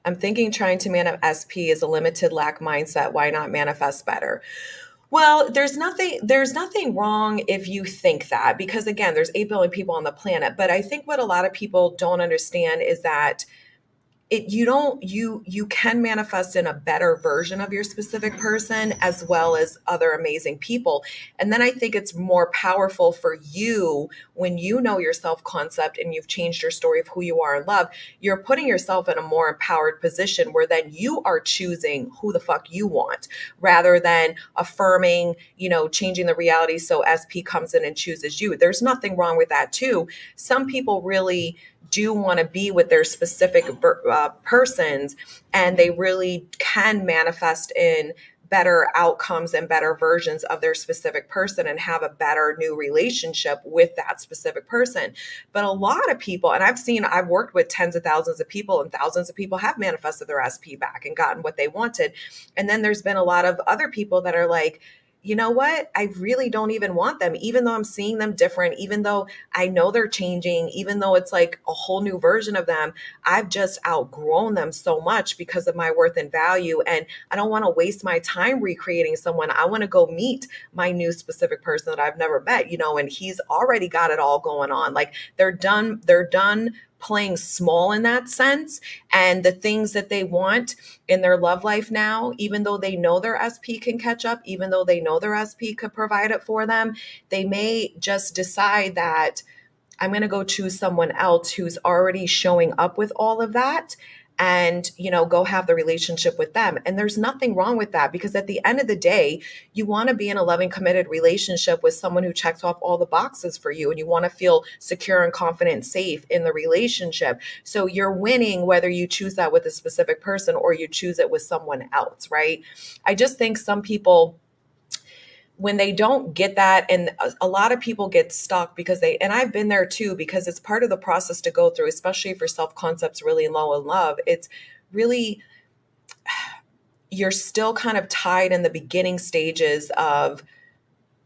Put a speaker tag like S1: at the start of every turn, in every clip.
S1: I'm thinking trying to manifest SP is a limited lack mindset. Why not manifest better? Well, there's nothing wrong if you think that, because again, there's 8 billion people on the planet. But I think what a lot of people don't understand is that you can manifest in a better version of your specific person as well as other amazing people. And then I think it's more powerful for you when you know your self concept and you've changed your story of who you are in love. You're putting yourself in a more empowered position where then you are choosing who the fuck you want, rather than affirming, changing the reality so SP comes in and chooses you. There's nothing wrong with that too. Some people really do want to be with their specific persons, and they really can manifest in better outcomes and better versions of their specific person and have a better new relationship with that specific person. But a lot of people, and I've worked with tens of thousands of people, and thousands of people have manifested their SP back and gotten what they wanted. And then there's been a lot of other people that are like, you know what? I really don't even want them, even though I'm seeing them different, even though I know they're changing, even though it's like a whole new version of them. I've just outgrown them so much because of my worth and value. And I don't want to waste my time recreating someone. I want to go meet my new specific person that I've never met, and he's already got it all going on. Like they're done playing small in that sense. And the things that they want in their love life now, even though they know their SP can catch up, even though they know their SP could provide it for them, they may just decide that I'm going to go choose someone else who's already showing up with all of that, and go have the relationship with them. And there's nothing wrong with that, because at the end of the day, you want to be in a loving, committed relationship with someone who checks off all the boxes for you, and you want to feel secure and confident and safe in the relationship. So you're winning whether you choose that with a specific person or you choose it with someone else, right? I just think some people, when they don't get that, and a lot of people get stuck because and I've been there too, because it's part of the process to go through, especially if your self concept's really low in love. It's really, you're still kind of tied in the beginning stages of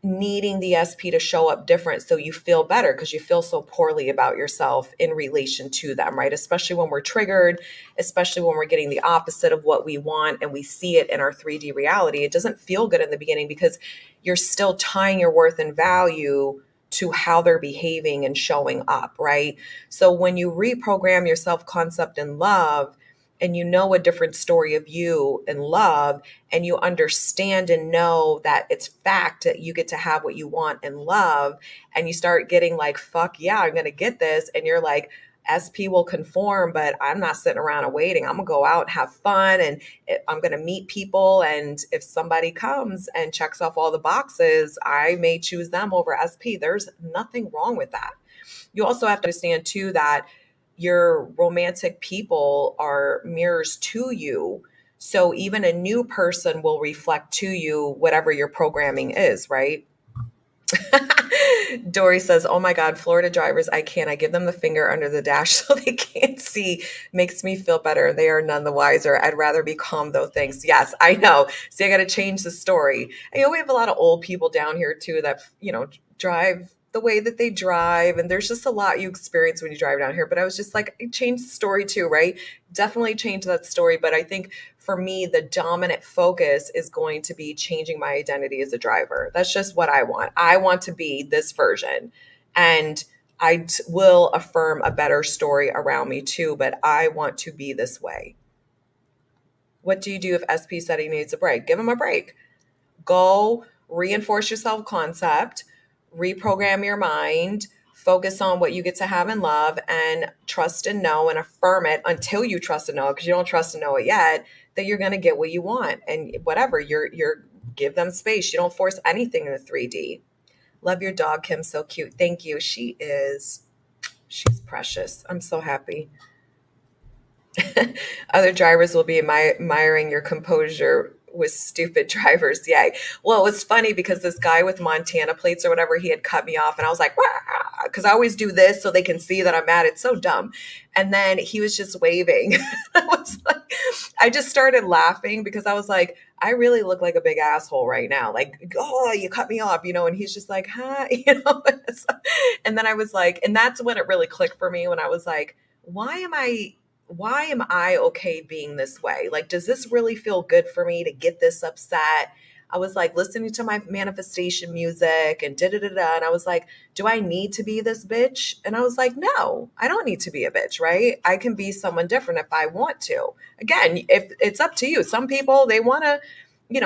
S1: needing the SP to show up different so you feel better, because you feel so poorly about yourself in relation to them, right? Especially when we're triggered, especially when we're getting the opposite of what we want and we see it in our 3D reality. It doesn't feel good in the beginning because you're still tying your worth and value to how they're behaving and showing up, right? So when you reprogram your self concept in love, and you know a different story of you in love, and you understand and know that it's fact that you get to have what you want in love, and you start getting like, fuck yeah, I'm going to get this. And you're like, SP will conform, but I'm not sitting around and waiting. I'm gonna go out and have fun, and I'm gonna meet people. And if somebody comes and checks off all the boxes, I may choose them over SP. There's nothing wrong with that. You also have to understand too that your romantic people are mirrors to you. So even a new person will reflect to you whatever your programming is, right? Dory says, oh my God, Florida drivers, I can't. I give them the finger under the dash so they can't see. Makes me feel better. They are none the wiser. I'd rather be calm though. Thanks. Yes, I know. See, I got to change the story. We have a lot of old people down here too that, drive the way that they drive. And there's just a lot you experience when you drive down here. But I was just like, change the story too, right? Definitely change that story. But I think for me, the dominant focus is going to be changing my identity as a driver. That's just what I want. I want to be this version. And I will affirm a better story around me too, but I want to be this way. What do you do if SP said he needs a break? Give him a break. Go reinforce your self concept, reprogram your mind, focus on what you get to have in love, and trust and know and affirm it until you trust and know it, because you don't trust and know it yet, that you're going to get what you want. And whatever, you're give them space. You don't force anything in the 3D. Love your dog, Kim. So cute. Thank you. She's precious. I'm so happy. Other drivers will be admiring your composure with stupid drivers. Yay. Well, it was funny because this guy with Montana plates or whatever, he had cut me off, and I was like, because I always do this so they can see that I'm mad. It's so dumb. And then he was just waving. I just started laughing because I was like, I really look like a big asshole right now. Like, oh, you cut me off, and he's just like, huh, And then I was like, and that's when it really clicked for me, when I was like, why am I why am I okay being this way? Like, does this really feel good for me to get this upset? I was like listening to my manifestation music and da da da da. And I was like, do I need to be this bitch? And I was like, no, I don't need to be a bitch, right? I can be someone different if I want to. Again, if it's up to you. Some people, they want to,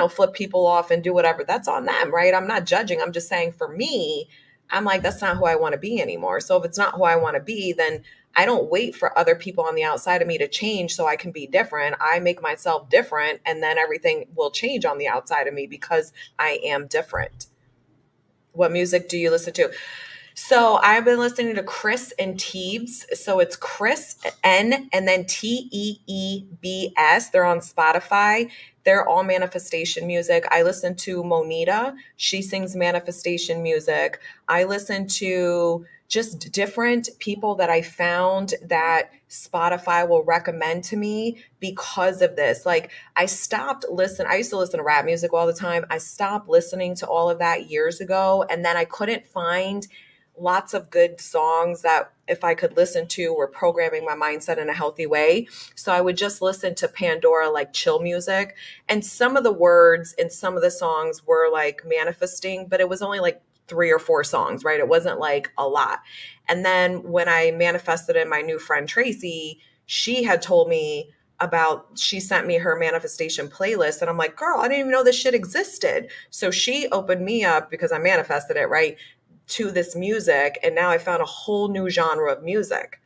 S1: flip people off and do whatever. That's on them, right? I'm not judging. I'm just saying for me, I'm like, that's not who I want to be anymore. So if it's not who I want to be, then I don't wait for other people on the outside of me to change so I can be different. I make myself different, and then everything will change on the outside of me because I am different. What music do you listen to? So I've been listening to Chris and Teebs. So it's Chris N and then Teebs. They're on Spotify. They're all manifestation music. I listen to Monita. She sings manifestation music. I listen to just different people that I found that Spotify will recommend to me because of this. Like I stopped listening. I used to listen to rap music all the time. I stopped listening to all of that years ago. And then I couldn't find lots of good songs that if I could listen to were programming my mindset in a healthy way. So I would just listen to Pandora, like chill music. And some of the words in some of the songs were like manifesting, but it was only like 3 or 4 songs, right? It wasn't like a lot. And then when I manifested in my new friend Tracy, she had told me she sent me her manifestation playlist. And I'm like, girl, I didn't even know this shit existed. So she opened me up because I manifested it, right? To this music, and now I found a whole new genre of music.